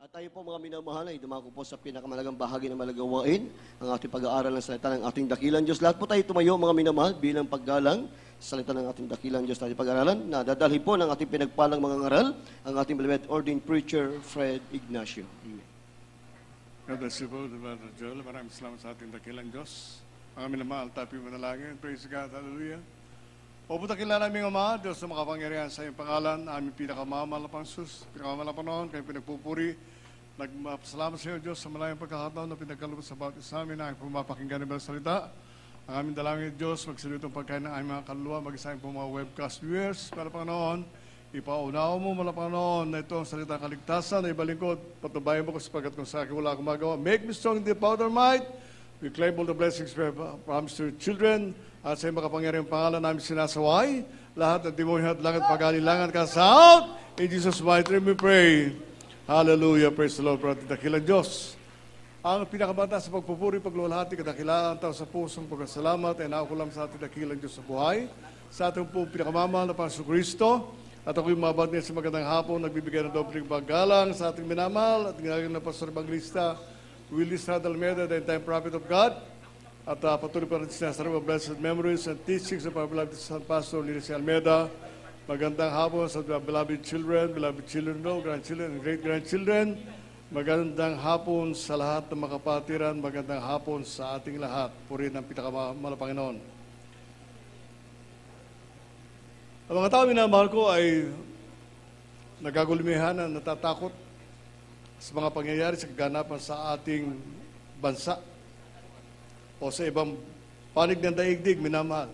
At tayo po mga minamahal ay dumako po sa pinakamalagang bahagi ng malagawain, ang ating pag-aaral ng salita ng ating dakilang Diyos. Lahat po tayo tumayo mga minamahal bilang paggalang sa salita ng ating dakilang Diyos tayo pag-aralan na dadalhin po ng ating pinagpalang mga ngaral, ang ating beloved ordained preacher, Fred Ignacio. Amen. God bless you po, Brother Joel. Maraming salamat sa ating dakilang Diyos. Mga minamahal, tapi manalangin. Praise God, hallelujah. O po dakila namin Ama, Diyos na makapangyarihan sa iyong pangalan, aming pinakamamahal na Pangsus, pinakamamahal na panahon, kayo pinagpupuri. Nagpasalamat sa iyo, Diyos, sa malayang pagkakataon na pinagkalubos sa bawat isa amin na pumapakinggan ng mga salita. Ang aming dalangin, Diyos, magsilitong pagkain ng aming mga kaluluwa, mag-isayang po mga webcast viewers, para Panginoon, ipaunawa mo, mala Panginoon, na ito ang salita kaligtasan, na ibalingkod, patubayan mo ko sapagat kung sa akin wala akong magawa. Make me strong in the power of might. We claim all the blessings we have promised to your children, at sa iyong makapangyarihang pangalan namin sinasaway, lahat ng demonyo at langit pag-alilangan ka sa out. In Jesus' mighty name we pray. Hallelujah. Praise the Lord. Praise dakilang Diyos. Ang pinakamata sa pagpupuri, paglulahati, kadakilaan, tao sa pusong pagkasalamat, ay nakulam sa ating dakilang Diyos sa buhay. Sa ating po pinakamamahal na Panginoon Kristo. At ako'y mabad niya sa magandang hapon, nagbibigay ng dobring paggalang sa ating minamahal at ginagawa ng Pastor Evangelista Willie Estrada Almeida, the time prophet of God. At patuloy pa rin sinasarap ang blessed memories and teachings of our beloved Son Pastor Lilice Almeida. Magandang hapon sa beloved children, grandchildren, and great-grandchildren. Magandang hapon sa lahat ng makapatiran. Magandang hapon sa ating lahat. Purihin ang pinakamahal Panginoon. Ang mga tao minamahal ko ay nagagulumihan na natatakot sa mga pangyayari sa kaganapan sa ating bansa o sa ibang panig ng daigdig, minamahal.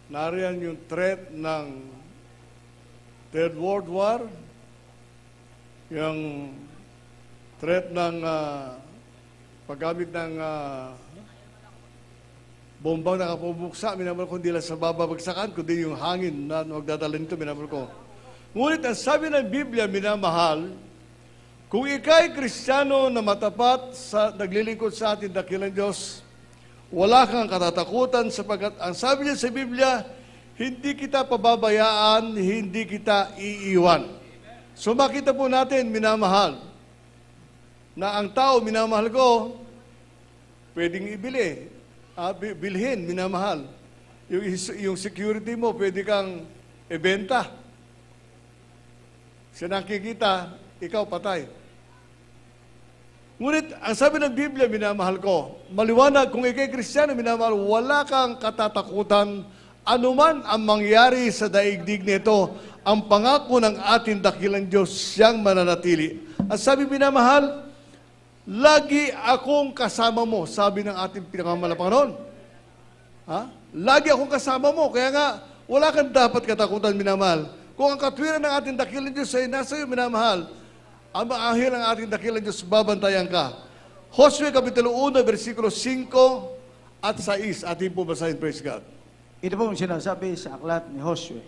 Nariyan yung threat ng Third World War, yung threat ng paggamit ng bombang nakapubuksa, minamahal ko, hindi lang sa babagsakan, kundi yung hangin na magdadala nito, minamahal ko. Ngunit ang sabi ng Biblia, minamahal, kung ika'y Kristiyano na matapat sa naglilingkod sa ating dakilang Diyos, wala kang katatakutan sapagkat ang sabi niya sa Biblia, hindi kita pababayaan, hindi kita iiwan. So makita po natin, minamahal, na ang tao, minamahal ko, pwedeng bilhin, minamahal. Yung security mo, pwede kang ibenta. Siya nakikita, ikaw patay. Ngunit, ang sabi ng Biblia, minamahal ko, maliwanag, kung ikay Kristiyano, minamahal, wala kang katatakutan, anuman ang mangyari sa daigdig nito, ang pangako ng ating dakilang Diyos, siyang mananatili. At sabi, minamahal, lagi akong kasama mo, sabi ng ating pinakamamahal na Panginoon. Lagi akong kasama mo, kaya nga, wala kang dapat katakutan, minamahal. Kung ang katwiran ng ating dakilang Diyos ay nasa iyo, minamahal, ang maahil ng ating dakilang Diyos, babantayan ka. Josue Kapitulo 1, versikulo 5 at 6. Ating po basahin, praise God. Ito pong sinasabi sa aklat ni Josue.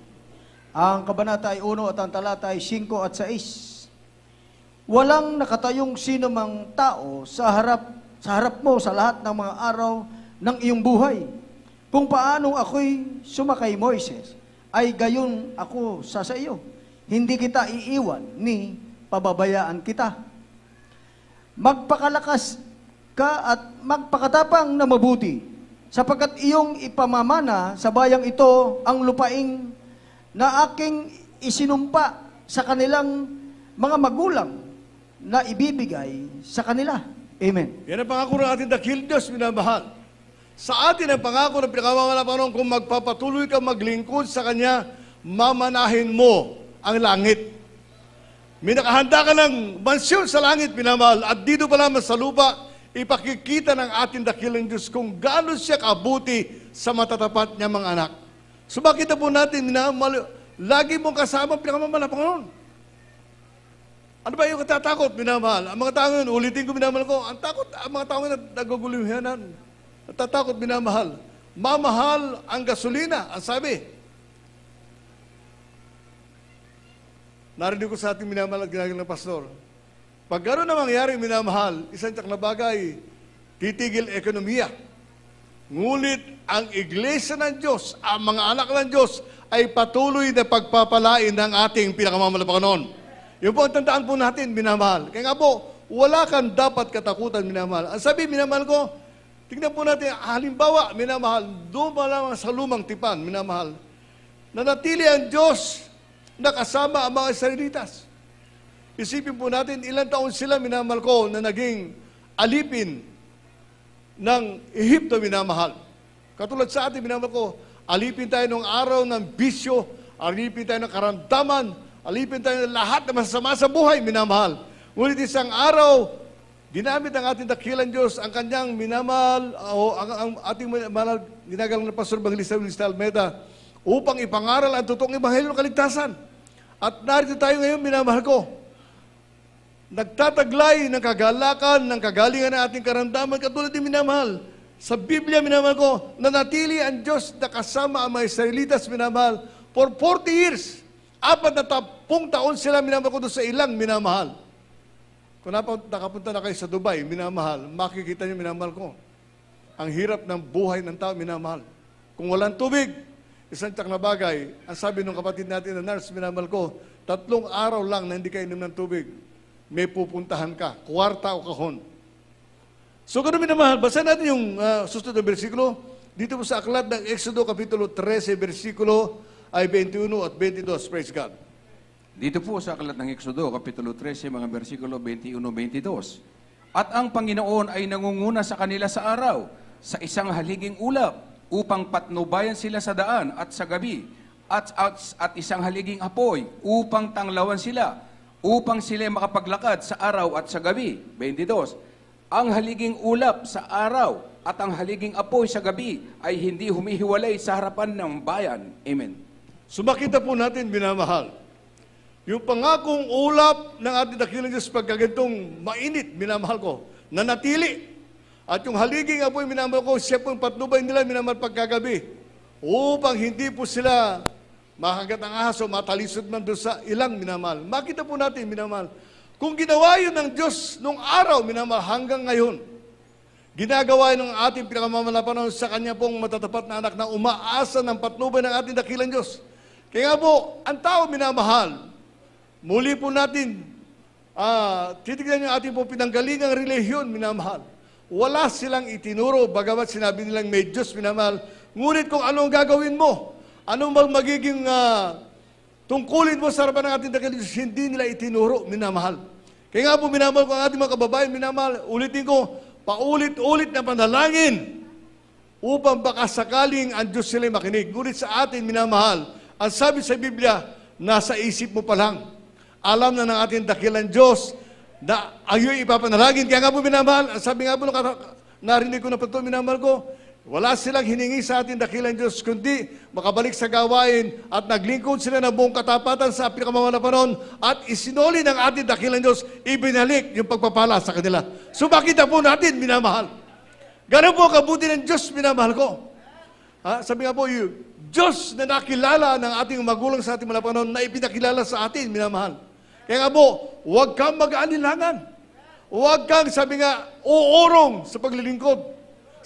Ang kabanata ay 1 at ang talata ay 5 at 6. Walang nakatayong sino mang tao sa harap mo sa lahat ng mga araw ng iyong buhay. Kung paanong ako'y sumakay Moises, ay gayon ako sa iyo. Hindi kita iiwan ni pababayaan kita. Magpakalakas ka at magpakatapang na mabuti, sapagkat iyong ipamamana sa bayang ito ang lupaing na aking isinumpa sa kanilang mga magulang na ibibigay sa kanila. Amen. Yan ang pangako ng ating dakilang Diyos, minamahal. Sa atin ang pangako ng pinakamamahal na Panginoon, kung magpapatuloy ka maglingkod sa Kanya, mamanahin mo ang langit. May nakahanda ka ng mansyon sa langit, minamahal, at dito pa lamang sa lupa, ipakikita ng ating dakilang Diyos kung gaano siya kabuti sa matatapat niya mga anak. So makita po natin, minamahal, lagi mong kasama ang pinakamamahal na Panginoon. Ano ba yung katatakot, minamahal? Ang mga tao yun, ulitin ko, minamahal ko, ang takot, ang mga tao yun, naguguluhanan. Natatakot, minamahal. Mamahal ang gasolina, ang sabi. Narinig ko sa ating minamahal at ginagawa ng pastor. Pag gano'n na mangyari, minamahal, isang tiyak na bagay, titigil ekonomiya. Ngunit ang iglesia ng Diyos, ang mga anak ng Diyos, ay patuloy na pagpapalain ng ating pinakamamahal na Panginoon. Yun po ang tandaan po natin, minamahal. Kaya nga po, wala kang dapat katakutan, minamahal. Ang sabi, minamahal ko, tingnan po natin, halimbawa, minamahal, doon pa lang sa lumang tipan, minamahal, nanatili ang Diyos na kasama ang mga Israelitas. Isipin po natin, ilang taon sila, minamahal ko, na naging alipin ng Ehipto, minamahal. Katulad sa atin, minamahal ko, alipin tayo ng araw ng bisyo, alipin tayo ng karamdaman, alipin tayo ng lahat na masasama sa buhay, minamahal. Ngunit isang araw, ginamit ang ating dakilang Diyos, ang kanyang minamahal, o ang ating minamahal, ginagalang na Pastor Evangelista Almeida, upang ipangaral ang totoong ebanghelyo ng kaligtasan. At narito tayo ngayon, minamahal ko, nagtataglay ng kagalakan, ng kagalingan ng ating karamdaman, katulad din minamahal. Sa Biblia, minamahal ko, nanatili ang Diyos na kasama ang mga Israelitas, minamahal, for 40 years. 40 taon sila, minamahal ko, doon sa ilang, minamahal. Kung nakapunta na kayo sa Dubai, minamahal, makikita niyo, minamahal ko, ang hirap ng buhay ng tao, minamahal. Kung walang tubig, isang tiyak na bagay, ang sabi ng kapatid natin na nurse, minamahal ko, 3 araw lang na hindi ka inom ng tubig, may pupuntahan ka, kwarta o kahon. So, ganun minamahal, basahin natin yung susunod na bersikulo, dito po sa aklat ng Exodo, Kapitulo 13, bersikulo ay 21 at 22. Praise God. Dito po sa aklat ng Exodo, Kapitulo 13, mga bersikulo 21-22. At ang Panginoon ay nangunguna sa kanila sa araw, sa isang haliging ulap, upang patnubayan sila sa daan at sa gabi, at isang haliging apoy, upang tanglawan sila, upang sila makapaglakad sa araw at sa gabi. 22. Ang haliging ulap sa araw at ang haliging apoy sa gabi ay hindi humihiwalay sa harapan ng bayan. Amen. So makita po natin, minamahal, yung pangakong ulap ng ating dakilang Diyos pagkagantong mainit, minamahal ko, nanatili. At yung haliging apoy, minamahal ko, siya po yung patnubay nila, minamahal pagkagabi, upang hindi po sila makagat ang ahas o matalisod man doon sa ilang, minamahal. Makita po natin, minamahal, kung ginawa yun ng Diyos nung araw, minamahal, hanggang ngayon, ginagawa yun ng ating pinakamamalapanon sa kanya pong matatapat na anak na umaasa ng patnubay ng ating dakilang Diyos. Kaya nga po, ang tao, minamahal, muli po natin, titignan yung ating po pinanggalingang relihiyon, minamahal. Wala silang itinuro, bagamat sinabi nilang may Diyos, minamahal. Ngunit kung anong gagawin mo, anong magiging tungkulin mo sa harapan ng ating dakilang Diyos, hindi nila itinuro, minamahal. Kaya nga po, minamahal ko ang ating mga kababayan, minamahal, ulitin ko, paulit-ulit na panalangin upang baka sakaling ang Diyos sila makinig. Ngunit sa atin, minamahal, ang sabi sa Biblia, nasa isip mo pa lang. Alam na ng ating dakilang Diyos na ayo'y ipapanalangin. Kaya nga po, minamahal, ang sabi nga po, narinig ko na po ito, minamahal ko, wala silang hiningi sa ating dakilang Diyos, kundi makabalik sa gawain at naglingkod sila ng buong katapatan sa pinakamamahal na panahon at isinuli ng ating dakilang Diyos, ibinalik yung pagpapala sa kanila. So makita po natin, minamahal. Ganun po kabuti ng Diyos, minamahal ko. Sabi nga po, yung Diyos na nakilala ng ating magulang sa ating mga panahon na ipinakilala sa atin, minamahal. Kaya nga po, huwag kang mag-aanilangan. Huwag kang, sabi nga, uurong sa paglilingkod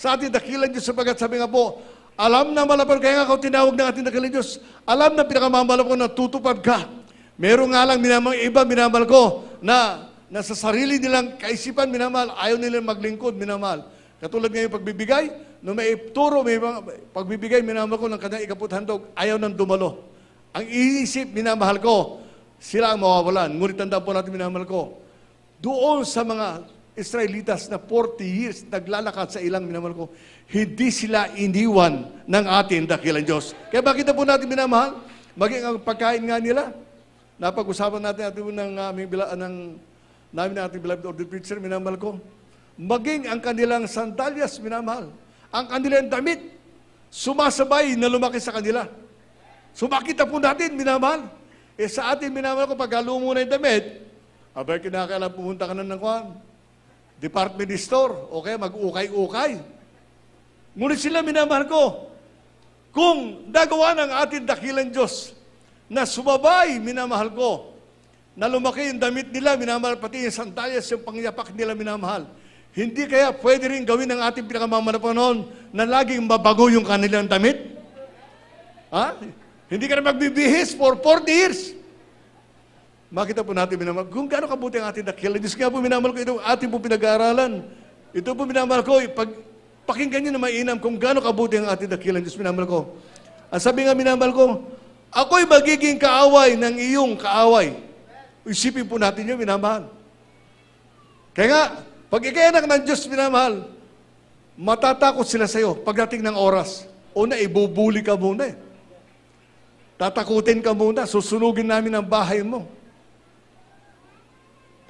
sa ating dakilang Diyos, sapagat sabi nga po, alam na malapad, kaya nga ako tinawag ng ating dakilang Diyos, alam na pinakamamahal ko na tutupad ka. Meron nga lang iba, minamahal ko, na sa sarili nilang kaisipan, minamahal, ayaw nilang maglingkod, minamahal. Katulad ngayon pagbibigay, no may turo, may pagbibigay, minamahal ko ng kanyang ikaputhandog, ayaw nang dumalo. Ang iisip, minamahal ko, sila ang mawawalan. Ngunit tandaan po natin, minamahal ko, doon sa mga Israelitas na 40 years naglalakad sa ilang, minamahal ko, hindi sila iniwan ng ating dakilang Diyos. Kaya bakit po natin, minamahal, maging ang pagkain nga nila, napag-usapan natin namin ng ating beloved order preacher, minamahal ko, maging ang kanilang sandalyas, minamahal, ang kanilang damit, sumasabay na lumaki sa kanila. So makita po natin, minamahal, sa atin, minamahal ko, pag halo mo na yung damit, abay, kinakailan pumunta ka na ng department store, okay, mag-ukay-ukay. Ngunit sila, minamahal ko, kung nagawa ng ating dakilang Diyos na sumabay, minamahal ko, na lumaki yung damit nila, minamahal, pati yung sandalyas, yung pangyapak nila, minamahal, hindi kaya pwede rin gawin ng ating pinakamamalapanon na laging mabago yung kanilang damit? Hindi ka na magbibihis for 40 years. makita po natin, minamahal, kung gaano kabuti ang ating dakilan Diyos. Kaya po, minamahal ko, itong ating po pinag-aaralan. Ito po, minamahal ko, pakinggan nyo na mainam kung gaano kabuti ang ating dakilan Diyos, minamahal ko. Ang sabi nga, minamahal ko, ako'y magiging kaaway ng iyong kaaway. Isipin po natin yun, minamahal. Kaya nga, pag ikayanak ng Diyos, minamahal, matatakot sila sa'yo pagdating ng oras. Una, ibubuli ka muna eh. Tatakutin ka muna, susunugin namin ang bahay mo.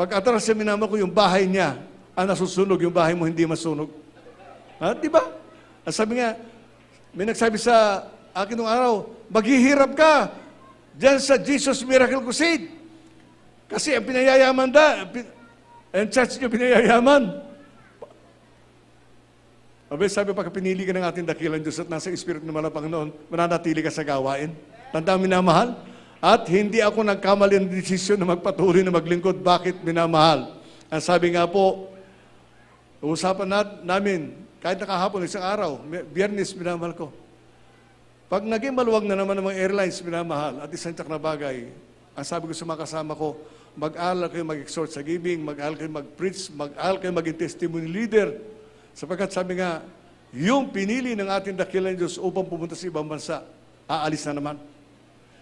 Pag atras siya, minamahal ko, yung bahay niya, ang nasusunog, yung bahay mo hindi masunog. Ha? Di ba? Ang sabi nga, may nagsabi sa akin nung araw, maghihirap ka dyan sa Jesus Miracle Crusade. Kasi ang pinayayaman ang church niyo pinayayaman. Sabi, pagka pinili ka ng ating dakilan Diyos at nasa Espiritu ng Malapang noon, mananatili ka sa gawain. Tanda, minamahal. At hindi ako nagkamali ng desisyon na magpatuloy na maglingkod. Bakit, minamahal? Ang sabi nga po, usapan namin, kahit nakahapon, isang araw, Biyernes, minamahal ko. Pag naging maluwag na naman ng mga airlines, minamahal, at isang tsak na bagay, ang sabi ko sa mga kasama ko, mag-aaral kayo mag-exhort sa giving, mag-aaral kayo mag-preach, mag-aaral kayo maging testimony leader. Sapagkat sabi nga, yung pinili ng ating dakilan Diyos upang pumunta sa ibang bansa, aalis na naman.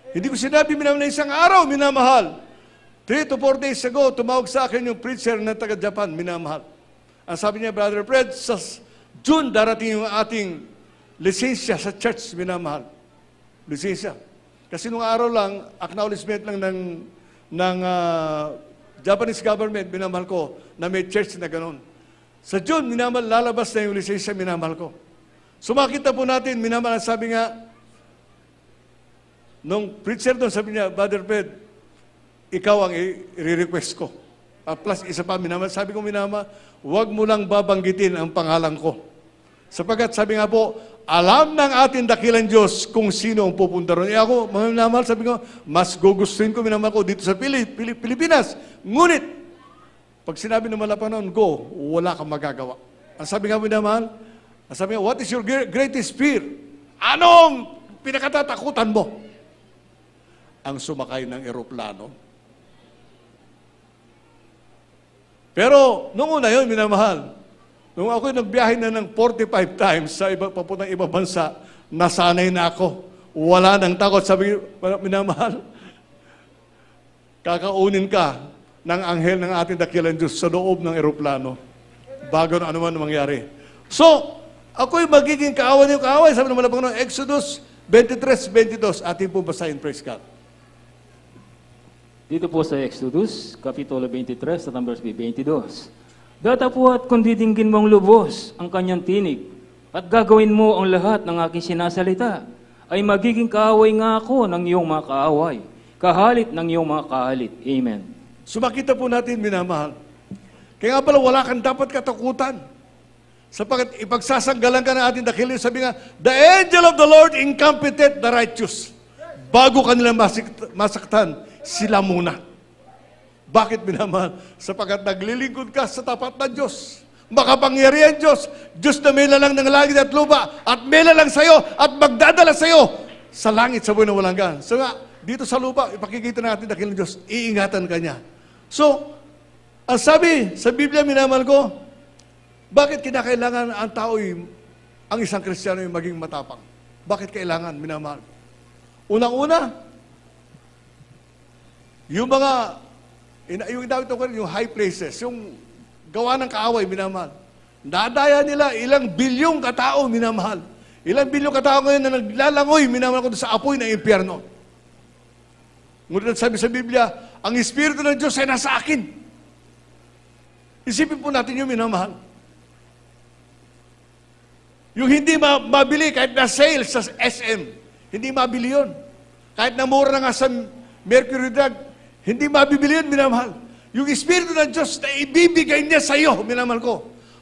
Hindi ko sinabi, minamahal, na isang araw, minamahal. 3 to 4 days ago, tumawag sa akin yung preacher na taga-Japan, minamahal. Ang sabi niya, Brother Fred, sa June, darating yung ating lisensya sa church, minamahal. Lisensya. Kasi nung araw lang, acknowledgement lang ng Japanese government, minamahal ko, na may church na gano'n. Sa June, minamahal, lalabas na yung lisensya, minamahal ko. Sumakita po natin, minamahal, sabi nga, nung preacher doon, sabi niya, Brother Fred, ikaw ang i-request ko. Plus, isa pa, minamahal, sabi ko, minamahal, huwag mo lang babanggitin ang pangalan ko. Sapagat, sabi nga po, alam ng ating dakilan Diyos kung sino ang pupunta ron. Ako, mga minamahal, sabi ko, mas gugustuhin ko, minamahal ko, dito sa Pilipinas. Ngunit, pag sinabi ng Malapanon, go, wala kang magagawa. Ang sabi nga, minamahal, ang sabi nga, what is your greatest fear? Anong pinakatatakutan mo? Ang sumakay ng eroplano. Pero, nung una yun, minamahal, nung ako'y nagbiyahe na ng 45 times sa papuntang ibang bansa, nasanay na ako. Wala nang takot. Sabi, minamahal, kakaunin ka ng anghel ng ating dakilan Diyos sa loob ng eroplano bago na anuman mangyari. So, ako'y magiging kaaway yung kaaway. Sabi ng Malapang Panginoon, Exodus 23:22. Ating po basahin, praise God. Dito po sa Exodus, Kapitulo 23, at ang verse 22. Datapwat kung didinggin mong lubos ang kanyang tinig, at gagawin mo ang lahat ng aking sinasalita, ay magiging kaaway nga ako ng iyong mga kaaway, kahalit ng iyong mga kahalit. Amen. So makita po natin, minamahal. Kaya nga pala, wala kang dapat katakutan. Sapagkat ipagsasanggalan ka ng ating dakilan, sabi nga, the angel of the Lord encampeth the righteous. Bago kanila masaktan, sila muna. Bakit, minamahal? Sapagkat naglilingkod ka sa tapat na Diyos. Makapangyarihan Diyos. Diyos na may lalang ng langit at lupa, at may lalang sa'yo, at magdadala sa'yo sa langit, sa buhay na walang gan. So nga, dito sa lupa, ipakikita natin dakilang Diyos, iingatan ka niya. So, ang sabi sa Biblia, minamahal ko, bakit kinakailangan ang tao'y, ang isang Kristiyano ay maging matapang? Bakit kailangan, minamahal? Unang-una, yung mga, yung high places, yung gawa ng kaaway, minamahal. Nadaya nila ilang bilyong katao, minamahal. Ilang bilyong katao ngayon na naglalangoy, minamahal ko sa apoy ng impyerno. Ngunit sabi sa Biblia, ang Espiritu ng Diyos ay nasa akin. Isipin po natin yung minamahal. Yung hindi mabili kahit na sale sa SM, hindi mabili yun. Kahit na mura na nga sa Mercury Drug, hindi mabibili yun, minamahal. Yung Espiritu ng Diyos na ibibigay niya sa iyo, minamahal ko,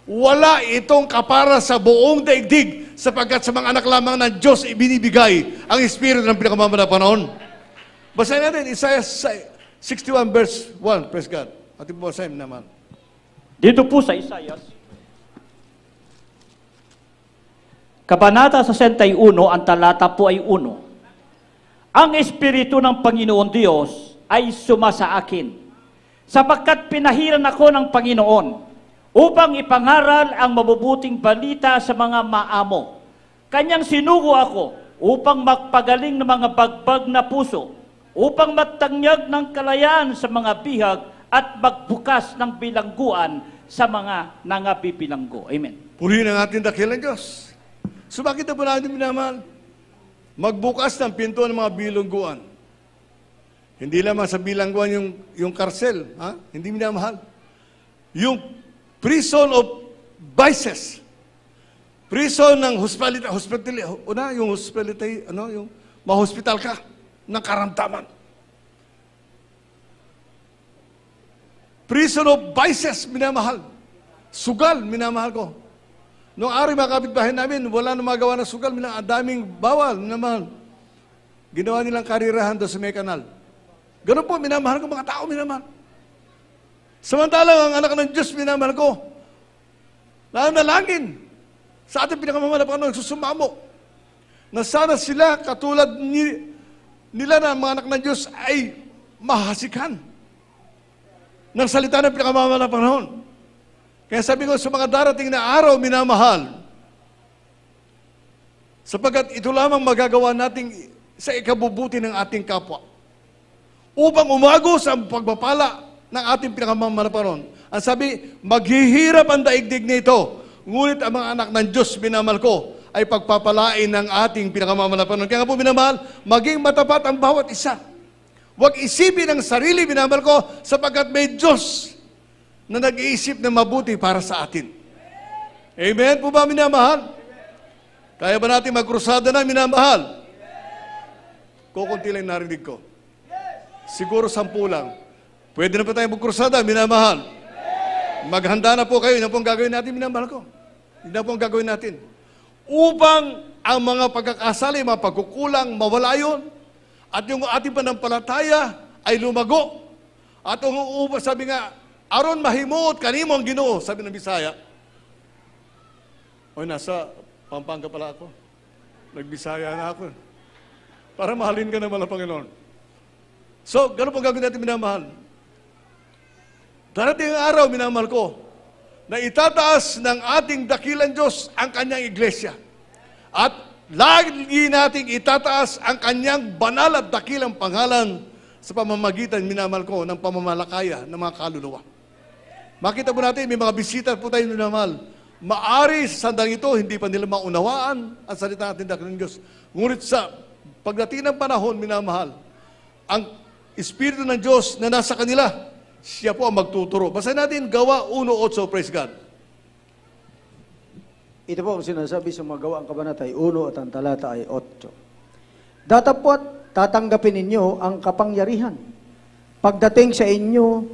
wala itong kapara sa buong daigdig sapagkat sa mga anak lamang ng Diyos ibinibigay ang Espiritu ng pinakamamala panahon. Basahin natin, Isaiah 61 verse 1, praise God. Ating po basahin naman. Dito po sa Isaiah, Kabanata 61, ang talata po ay 1. Ang Espiritu ng Panginoon Diyos ay sumasa akin, sapagkat pinahiran ako ng Panginoon upang ipangaral ang mabubuting balita sa mga maamo. Kanyang sinugo ako upang magpagaling ng mga bagbag na puso, upang magtanyag ng kalayaan sa mga bihag at magbukas ng bilangguan sa mga nangabibilanggo. Amen. Purihin ang ating dakilang Diyos. So bakit na po natin minamahal? Magbukas ng pinto ng mga bilangguan. Hindi lamang sa bilangguan yung karsel, ha? Hindi minamahal. Yung prison of vices. Prison ng hospitality, yung hospitality, yung ma-hospital ka ng karamdaman. Prison of vices, minamahal. Sugal, minamahal ko. Noong araw, mga kapitbahay namin, wala na magawa ng sugal, ang daming bawal, minamahal. Ginawa nilang karirahan doon sa may kanal. Ganun po, minamahal ko, mga tao, minamahal. Samantalang ang anak ng Diyos, minamahal ko, nanalangin sa ating pinakamamahal na Panginoon, susumamo, na sana sila, katulad nila na mga anak ng Diyos, ay mahasikan ng salita ng pinakamamahal na Panginoon. Kaya sabi ko, sa mga darating na araw, minamahal, sapagkat ito lamang magagawa nating sa ikabubuti ng ating kapwa. Upang umagos ang pagpapala ng ating pinakamamahal na Panginoon. Ang sabi, maghihirap ang daigdig nito, ngunit ang mga anak ng Diyos, minamahal ko, ay pagpapalain ng ating pinakamamahal na Panginoon. Kaya nga po, minamahal, maging matapat ang bawat isa. Huwag isipin ang sarili, minamahal ko, sapagkat may Diyos na nag-iisip na mabuti para sa atin. Amen po ba, minamahal? Kaya ba natin magkrusada na, minamahal? Kukunti lang narinig ko. Siguro 10 lang. Pwede na pa tayo magkrusada, minamahal. Maghanda na po kayo. Yan po ang gagawin natin, minamahal ko. Yan po ang gagawin natin. Upang ang mga pagkakasali, mga pagkukulang, mawala yun. At yung ating panampalataya ay lumago. At sabi nga, aron mahimot, kanimo ang Ginoo, sabi ng Bisaya. Oy, nasa Pampanga pala ako. Nagbisaya na ako. Para mahalin ka naman ang Panginoon. So, gano'n pong gagawin natin, minamahal. Darating ang araw, minamahal ko, na itataas ng ating dakilang Diyos ang kanyang iglesia. At lagi nating itataas ang kanyang banal at dakilang pangalan sa pamamagitan, minamahal ko, ng pamamalakaya ng mga kaluluwa. Makita po natin, may mga bisita po tayo, minamahal. Maari sa sandang ito, hindi pa nila maunawaan ang salita natin dakilang Diyos. Ngunit sa pagdating ng panahon, minamahal, ang Espiritu ng Diyos na nasa kanila, siya po ang magtuturo. Basahin natin, Gawa 1:8, praise God. Ito po ang sinasabi sa mga Gawa ang kabanata ay 1 at ang talata ay 8. Datapwat tatanggapin ninyo ang kapangyarihan pagdating sa inyo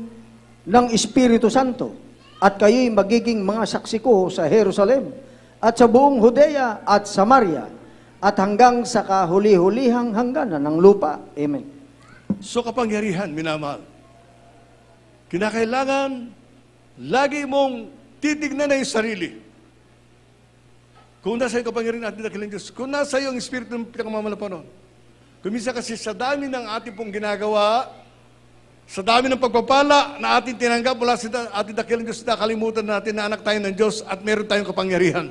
ng Espiritu Santo at kayo'y magiging mga saksi ko sa Jerusalem at sa buong Judea at Samaria at hanggang sa kahuli-hulihang hangganan ng lupa. Amen. So kapangyarihan, minamahal. Kinakailangan, lagi mong titignan na yung sarili. Kung nasa yung kapangyarihan natin dakilang Diyos, kung nasa yung Espiritu ng pinakamamahal na Panginoon. Kumisa kasi sa dami ng ating pong ginagawa, sa dami ng pagpapala na ating tinanggap mula sa ating dakilang Diyos, nakalimutan natin na anak tayo ng Diyos at meron tayong kapangyarihan.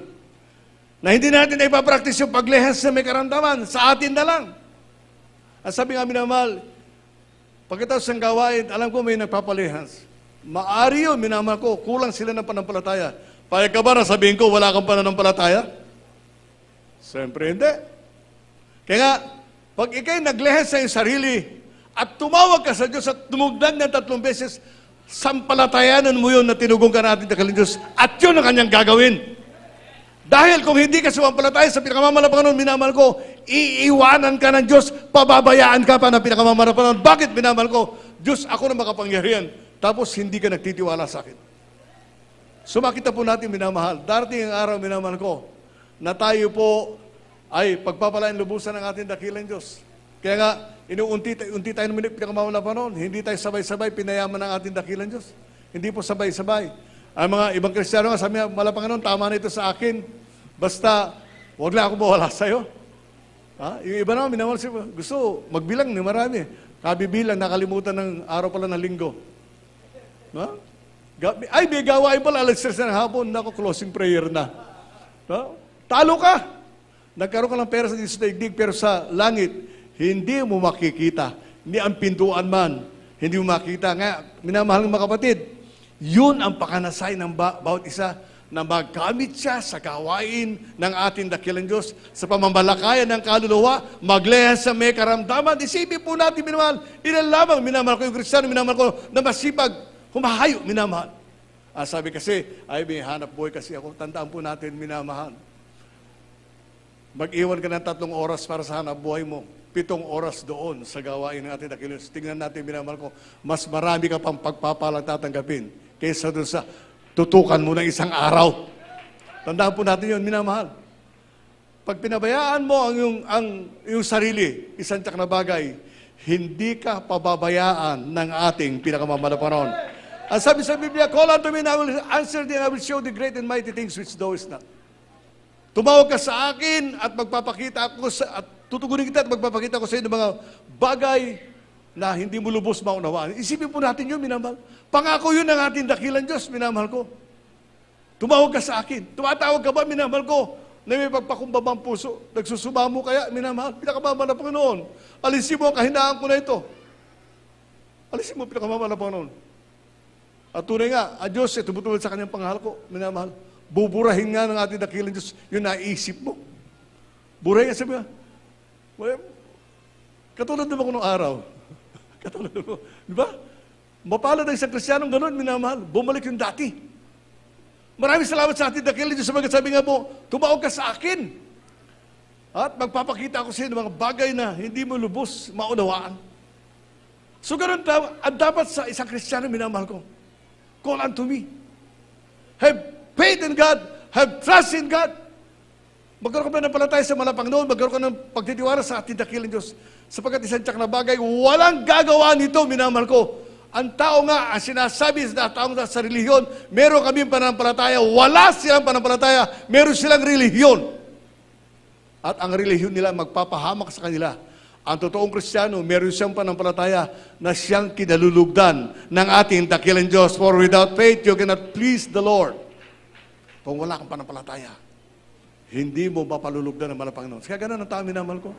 Na hindi natin na ipapractice yung paglehas na may karamdaman, sa atin na lang. At sabi nga, minamahal, pagkatapos ng gawain, alam ko may nagpapalehas. Maari yun, minamahal ko, kulang sila ng panampalataya. Payag ka ba na sabihin ko, wala kang pananampalataya? Siyempre hindi. Kaya nga, pag ikay naglehas sa iyong sarili, at tumawag ka sa Diyos at tumugdag ng 3 beses, sampalatayanan mo yun na tinugong ka natin dakilang Diyos, at yun ang kanyang gagawin. Dahil kung hindi ka sumampalataya sa pinakamamahal na Panginoon, minamahal ko, iiwanan ka ng Diyos, pababayaan ka pa ng pinakamamahal na Panginoon. Bakit, minamahal ko? Diyos, ako na makapangyarihan. Tapos hindi ka nagtitiwala sa akin. So makita po natin, minamahal, darating ang araw, minamahal ko, na tayo po ay pagpapalain lubusan ng ating dakilang Diyos. Kaya nga, unti tayo naman pinakamamahal na Panginoon. Hindi tayo sabay-sabay pinayaman ng ating dakilang Diyos. Hindi po sabay-sabay. Ang mga ibang Kristiyano nga, sabi nga, mala Panginoon, tama na ito sa akin. Basta, huwag lang ako mawala sa'yo. Ha? Yung iba naman, minamahal siya, gusto magbilang ng marami. Kabibilang, nakalimutan ng araw pala ng linggo. No? Ay, may gawain pala, alas 3 ng hapon, naku, closing prayer na. No? Talo ka! Nagkaroon ka ng pera sa daigdig, pero sa langit, hindi mo makikita. Hindi ang pintuan man, hindi mo makita. Nga, minamahal ng mga kapatid, yun ang pakanasay ng bawat isa na magkamit siya sa gawain ng ating dakilang Diyos, sa pamamalakayan ng kaluluwa, maglehan sa may karamdaman. Isipin po natin, minamahal, ilan lamang minamahal ko yung Kristiyano, minamahal ko na masipag, humahayo, minamahal. Sabi kasi, ay may hanap buhay kasi ako. Tandaan po natin, minamahal. Mag-iwan ka ng 3 oras para sa hanap buhay mo. 7 oras doon sa gawain ng ating dakilang Diyos. Tingnan natin, minamahal ko, mas marami ka pang pagpapalang tatanggapin kaysa doon sa tutukan mo ng isang araw. Tandaan po natin yun, minamahal. Pag pinabayaan mo ang iyong sarili, isang tiyak na bagay, hindi ka pababayaan ng ating pinakamamahal na panahon. Ang sabi sa Biblia, call unto me and I will answer thee and I will show the great and mighty things which thou knowest not. Tumawag ka sa akin at magpapakita ako at tutugunin kita at magpapakita ko sa iyo ng mga bagay na hindi mo lubos maunawaan. Isipin po natin yun, minamahal. Pangako yun ng ating dakilang Diyos, minamahal ko. Tumawag ka sa akin. Tumatawag ka ba, minamahal ko, na may pagpakumbabang puso? Nagsusuma mo kaya, minamahal? Pinakamamahal na Panginoon. Alisin mo ang kahinaan ko na ito. Alisin mo ang pinakamamahal na Panginoon. At tunay nga, ang Diyos ay tumutulad sa kanyang panghal ko, minamahal. Buburahin nga ng ating dakilang Diyos yung naisip mo. Burahin nga, sabi nga, katulad naman ko nung araw. Katulad mo. Di ba? Mapalad ang isang Kristiyanong ganun, minamahal. Bumalik yung dati. Maraming salamat sa ating dakilang Diyos. Sabi nga po, tumawag ka sa akin. At magpapakita ako sa iyo ng mga bagay na hindi mo lubos maunawaan. So ganun ang dapat sa isang Kristiyano, minamahal ko. Call unto me. Have faith in God. Have trust in God. Magkaroon ka ba ng palataya sa malapang noon? Magkaroon ka ng pagtitiwala sa ating dakilang Diyos. Sapagkat isang tiyak na bagay, walang gagawa nito, minamahal ko. Ang tao nga, ang sinasabi sa taong sa relihiyon, meron kaming panampalataya, wala silang panampalataya, meron silang relihiyon. At ang relihiyon nila magpapahamak sa kanila. Ang totoong Kristiyano, meron siyang panampalataya na siyang kinalulugdan ng ating dakilang Diyos. For without faith, you cannot please the Lord. Kung wala kang panampalataya, hindi mo mapalulugdan ng mahal na Panginoon. Kaya ganun ang tao, minamahal ko.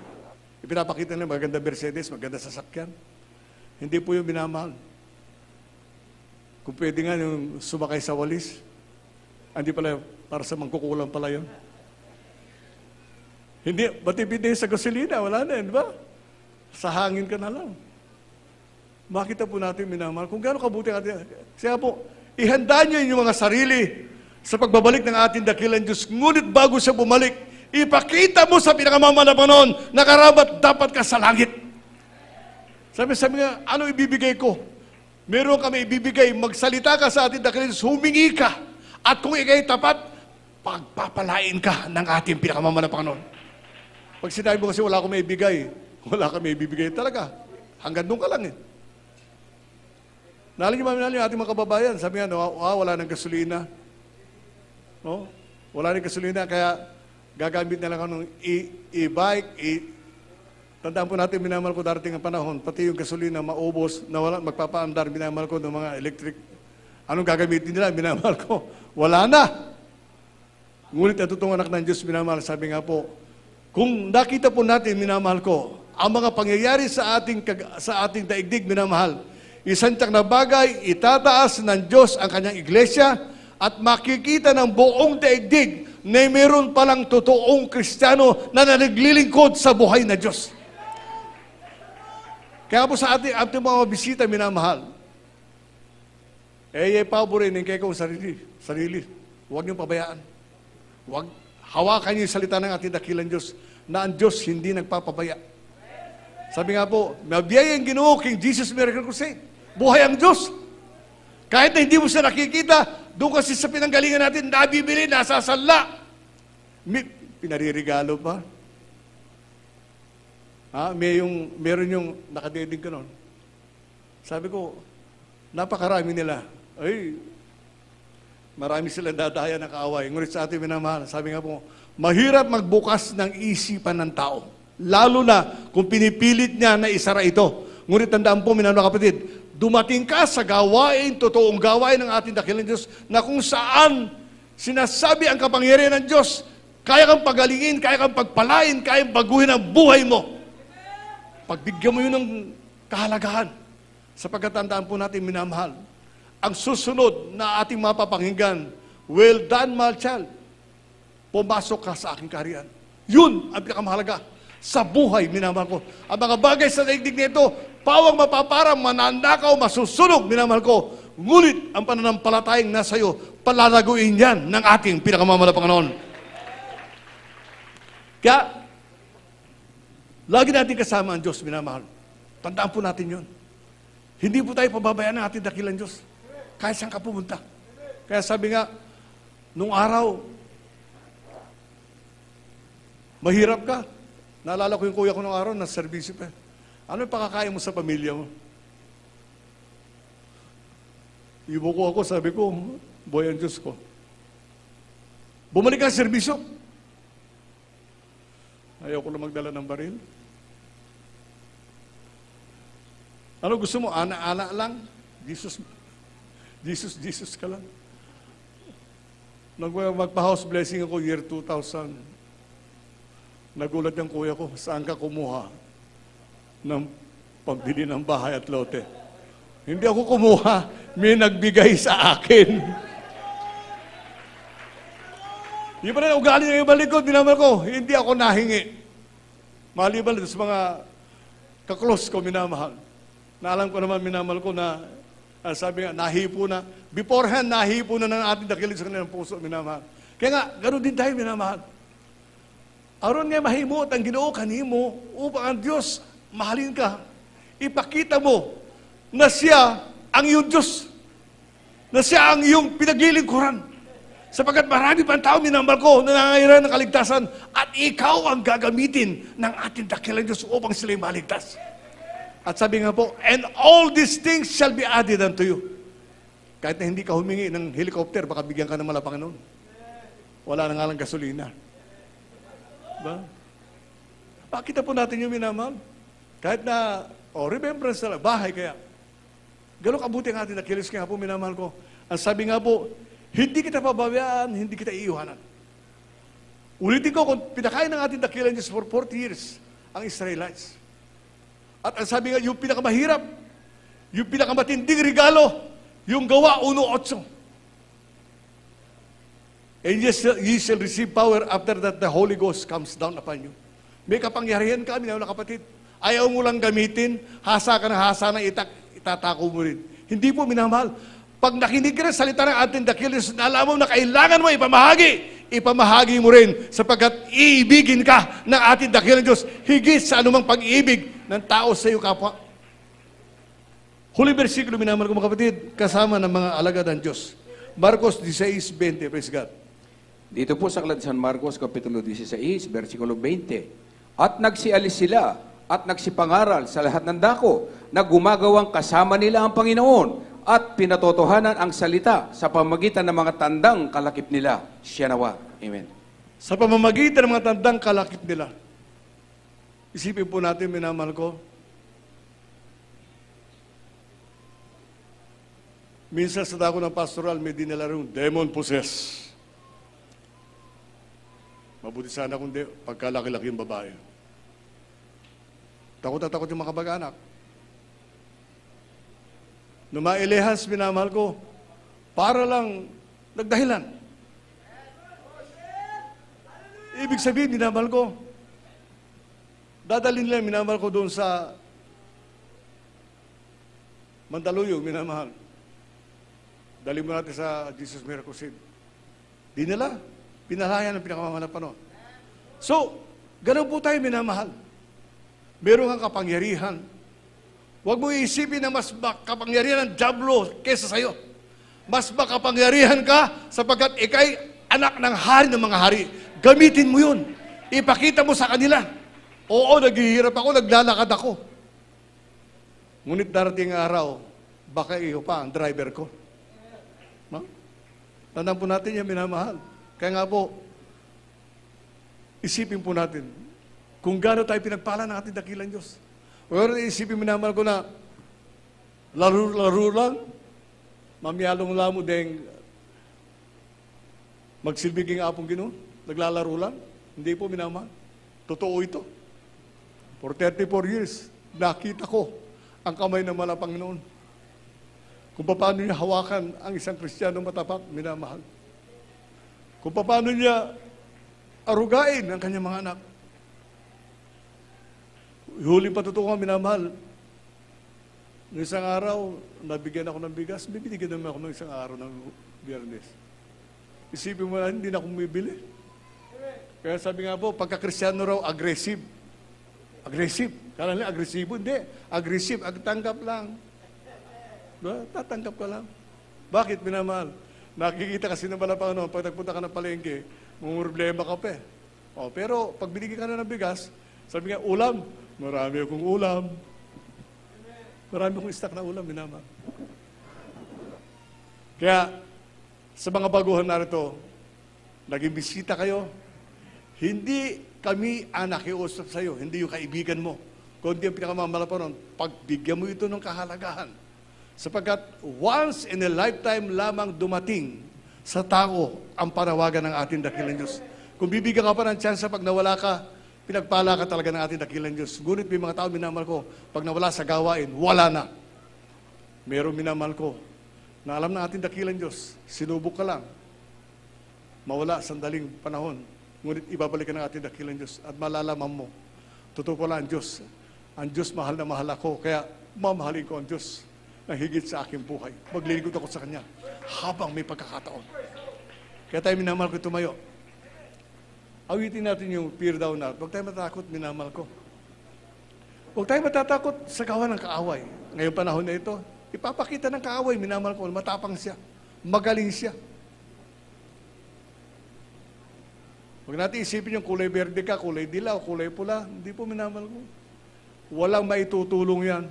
Ipinapakita nila maganda Mercedes, maganda sasakyan. Hindi po yung minamahal. Kung pwede nga yung sumakay sa walis, hindi pala, para sa mangkukulang pala yun. Hindi, matipid sa gasolina, wala na, di ba? Sa hangin ka na lang. Makita po natin, minamahal, kung gaano kabuti ang ating. Kaya po, ihanda niyo yung mga sarili sa pagbabalik ng ating dakilang Diyos. Ngunit bago siya bumalik, ipakita mo sa pinakamamahal na Panginoon na karapat dapat ka sa langit. Sabi nga, ano ibibigay ko? Meron kami ibibigay, magsalita ka sa ating dakilang Diyos, humingi ka. At kung ikay tapat, pagpapalain ka ng ating pinakamamahal na Panginoon. Pag sinabi mo kasi wala akong maibigay, wala kang maibibigay talaga. Hanggang doon ka lang eh. Naling yung ating mga kababayan, sabi nga, wala ng gasolina. No? Wala ng gasolina, kaya gagamit na lang ako ng e-bike. Tandaan po natin, minamahal ko darating ang panahon, pati yung gasolina maubos, na wala, magpapaandar, minamahal ko ng mga electric. Anong gagamitin nila? Minamahal ko. Wala na. Ngunit ang totoong anak ng Diyos, minamahal, sabi nga po, kung nakita po natin, minamahal ko, ang mga pangyayari sa ating daigdig, minamahal, isang tiyak na bagay, itataas ng Diyos ang kanyang iglesia at makikita ng buong daigdig na mayroon palang totoong Kristiyano na naglilingkod sa buhay na Diyos. Kaya po sa ating mga bisita, minamahal, paborin ng kayo sarili. Huwag niyong pabayaan. Huwag hawakan niyo yung salita ng ating dakilang Diyos na ang Diyos hindi nagpapabaya. Sabi nga po, mabiyay ang Ginoo, King Jesus Miracle Crusade. Buhay ang Diyos. Kahit na hindi mo siya nakikita, doon kasi sa pinanggalingan natin, nabibili, nasasala. Pinaririgalo pa. Meron yung nakadeding ka nun. Sabi ko, napakarami nila. Marami silang dadaya na kaaway. Ngunit sa ating minamahal, sabi nga po, mahirap magbukas ng isipan ng tao. Lalo na kung pinipilit niya na isara ito. Ngunit tandaan po, minamahal na kapatid, dumating ka sa gawain, totoong gawain ng ating dakilang Diyos, na kung saan sinasabi ang kapangyarihan ng Diyos, kaya kang pagalingin, kaya kang pagpalain, kaya kang baguhin ang buhay mo. Pagbigyan mo yun ng kahalagahan. Sapagkat tandaan po natin, minamahal, ang susunod na ating mapapakinggan, well done, my child. Pumasok ka sa aking kaharian. Yun ang pinakamahalaga sa buhay, minamahal ko. Ang mga bagay sa daigdig nito, pawang mapaparang, mananakaw, masusunog, minamahal ko. Ngunit ang pananampalatayang nasa iyo, palalaguin yan ng ating pinakamamahal na Panginoon. Kaya, lagi natin kasama ang Diyos, minamahal. Tandaan po natin yun. Hindi po tayo pababayaan ng ating dakilang Diyos. Kahit saan ka pumunta. Kaya sabi nga, nung araw, mahirap ka. Naalala ko yung kuya ko nung araw, nasa servisyo pa. Ano yung pakakain mo sa pamilya mo? Ibo ko ako, sabi ko, boy ang Diyos ko. Bumalik ka sa servisyo. Ayaw ko na magdala ng baril. Ano gusto mo? Ana-ana lang? Jesus ka lang. Nung magpa-house blessing ako, year 2000, nagulat yung kuya ko, saan ka kumuha ng pambili ng bahay at lote? Hindi ako kumuha, may nagbigay sa akin. Yung pa rin ugali ng ibang likod, minamahal ko, hindi ako nahingi. Maliban sa mga kaklose ko, minamahal. Naalam ko naman, minamahal ko na, sabi nga, nahipo na. Beforehand, nahipo na ng ating dakilig sa kanilang puso, minamahal. Kaya nga, ganoon din tayo, minamahal. Aron nga mahimot ang Ginoo kanimo upang ang Diyos mahalin ka. Ipakita mo na siya ang iyong Diyos. Na siya ang iyong pinaglilingkuran. Sapagkat marami pang tao, minamahal ko, na nangangailangan ng kaligtasan at ikaw ang gagamitin ng ating dakilang Diyos upang sila'y maligtas. At sabi nga po, and all these things shall be added unto you. Kahit na hindi ka humingi ng helicopter, baka bigyan ka ng malapang noon. Wala na nga lang gasolina. Diba? Pakita po natin yung minamahal. Kahit na, remembrance na lang, bahay kaya. Gano'ng kabuti ang ating nakilis kaya po, minamahal ko. Ang sabi nga po, hindi kita pababayaan, hindi kita iiwanan. Ulitin ko, kung pinakain ng ating dakilang Diyos for 40 years, ang Israelites. At ang sabi nga, yung pinakamahirap, yung pinakamatinding regalo, yung gawa 1:8. And ye shall receive power after that the Holy Ghost comes down upon you. May kapangyarihan ka, minamahal na kapatid. Ayaw mo lang gamitin, hasa ka ng hasa na itatako mo rin. Hindi po, minamahal. Pag nakinig ka ng salita ng ating dakilang Diyos, alam mo na kailangan mo ipamahagi mo rin sapagkat iibigin ka ng ating dakilang Diyos higit sa anumang pag-ibig ng tao sa iyo kapwa. Huling versikulo, minamahal ko mga kapatid, kasama ng mga alagad ng Diyos. Marcos 16:20, praise God. Dito po sa aklat San Marcos, Kapitulo 16, versikulo 20. At nagsialis sila at nagsipangaral sa lahat ng dako na gumagawang kasama nila ang Panginoon at pinatotohanan ang salita sa pamamagitan ng mga tandang kalakip nila. Siya nawa. Amen. Sa pamamagitan ng mga tandang kalakip nila. Isipin po natin, minamahal ko, minsan sa dako ng pastoral, may dinala rin demon possessed. Mabuti sana kung di, pagkalaki-laki yung babae. Takot na takot yung mga kabag-anak. Nung mailehas, minamahal ko, para lang nagdahilan. Ibig sabihin, minamahal ko, dadalhin nila, minamahal ko doon sa Mandaluyong, minamahal. Dali mo natin sa Jesus Miracle Seed. Di nila, pinalayan ang pinakamamahal na panahon. So, ganun po tayo, minamahal. Meron kang kapangyarihan. Huwag mo iisipin na mas kapangyarihan ng Diablo kesa sa'yo. Mas makapangyarihan ka sapagkat ikay anak ng hari ng mga hari. Gamitin mo yun. Ipakita mo sa kanila. Oo, naghihirap ako, naglalakad ako. Ngunit darating araw, baka iyo pa ang driver ko. No? Tandaan po natin yung minamahal. Kaya nga po, isipin po natin, kung gaano tayo pinagpala ng ating dakilang Diyos. Pero isipin mo naman ko na laro-laro lang, mamiyalong lamo deng magsilbing apong Ginoo, naglalaro lang. Hindi po minamahal. Totoo ito. For 34 years, nakita ko ang kamay ng mga Panginoon. Kung paano niya hawakan ang isang Kristiyano matapat, minamahal. Kung paano niya arugain ang kanyang mga anak. Huli patutungan, minamahal. Noong isang araw, nabigyan ako ng bigas, bibigyan naman ako ng isang araw ng Biyernes. Isipin mo na, hindi na akong bibili. Kaya sabi nga po, pagka-Kristiyano raw, aggressive. Aggressive. Kala nila, agresibo. Hindi. Aggressive. Agtanggap lang. Diba? Tatanggap ka lang. Bakit, minamahal? Nakikita kasi ng mga Panginoon, pag nagpunta ka ng palengke, problema ka pa eh. O, pero, pag binigyan ka na ng bigas, sabi nga, ulam. Marami akong ulam. Marami akong stock na ulam, minamahal. Kaya, sa mga baguhan narito, naging bisita kayo, hindi kami ang nakiusap sa iyo, hindi yung kaibigan mo. Kundi ang pinakamamalapan nun, pagbigyan mo ito ng kahalagahan. Sapagkat once in a lifetime lamang dumating sa tao ang panawagan ng ating dakilang Diyos. Kung bibigyan ka pa ng tsansa pag nawala ka, pinagpala ka talaga ng ating dakilang Diyos. Ngunit may mga tao minamahal ko, pag nawala sa gawain, wala na. Merong minamahal ko, na alam ng ating dakilang Diyos, sinubok ka lang, mawala sandaling panahon, ngunit ibabalik ka ng ating dakilang Diyos at malalaman mo, totoo pala ang Diyos mahal na mahal ako, kaya mamahalin ko ang Diyos na higit sa aking buhay. Maglilingkod ako sa Kanya habang may pagkakataon. Kaya tayo minamahal ko tumayo. Awitin natin yung fear down na. Huwag tayo matakot, minamahal ko. Huwag tayo matatakot sa gawa ng kaaway. Ngayong panahon na ito, ipapakita ng kaaway, minamahal ko, matapang siya, magaling siya. Huwag natin isipin yung kulay berde ka, kulay dilaw, kulay pula. Hindi po minamahal ko. Walang maitutulong yan.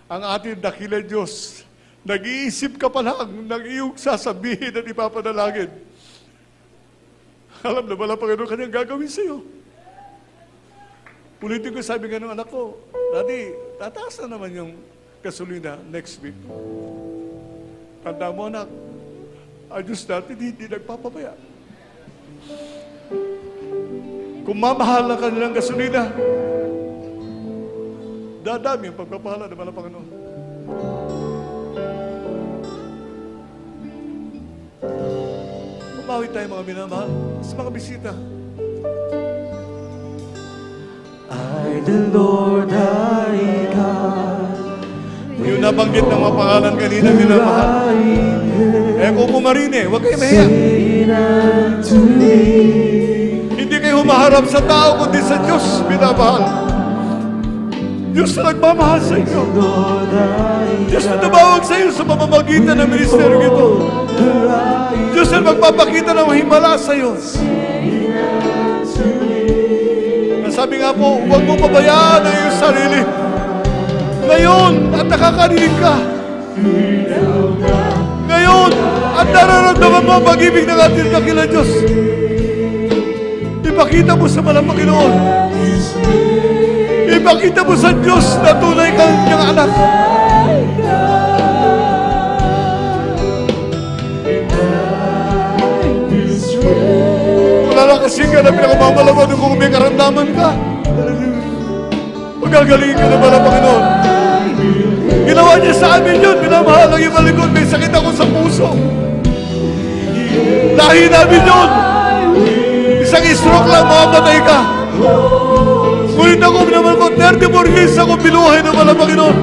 Ang ating dakilang Diyos, nag-iisip ka pa lang ng iyong sasabihin at ipapanalangin. Alam na ba lang Panginoon kanyang gagawin sa iyo? Ulitin ko, sabi nga ng anak ko, Daddy, tataas na naman yung gasolina next week. Tanda mo anak, ang Diyos natin hindi nagpapabaya. Kung mamahal na kanilang gasolina, dadami ang pagpapahala ng mga Panginoon. Umawi tayo mga minamahal sa mga bisita. I, the Lord thy God, Yung nabanggit ng mga pangalan kanina, minamahal. Eh kung pumarine, huwag kayo mahiya. Hindi kayo humaharap sa tao, kundi sa Diyos, minamahal. Diyos na nagmamahal sa inyo. Diyos na tumawag sa iyo sa pamamagitan ng ministeryo ito. Diyos na magpapakita ng himala sa iyo. Sabi nga po, huwag mo pabayaan ang iyong sarili. Ngayon, at nakakarinig ka. Ngayon, at nararamdaman mo ang pag-ibig ng ating dakilang Diyos. Ipakita mo sa malang Panginoon. Ipakita mo sa Diyos na tunay kang niyang anak. Wala lang kasi ka na pinakamamalaman kung may karamdaman ka. Magagalingin ka na ba ng Panginoon? Ginawa niya sa amin yun. Minamahal ang ibang likod. May sakit ako sa puso. Lahi namin yun. Isang stroke lang, makamatay ka. Ngunit ako naman ko, 34 years ako binuhay ng walang Panginoon.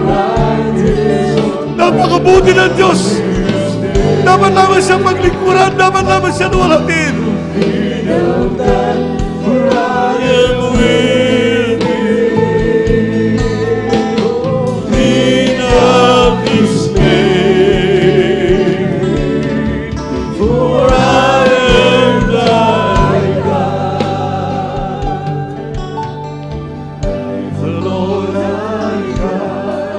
Napakabuti ng Diyos. Dapat naman siyang maglingkuran. Dapat naman siyang walatin. For I am with you. Be not dismayed. For I am thy God. The Lord thy God.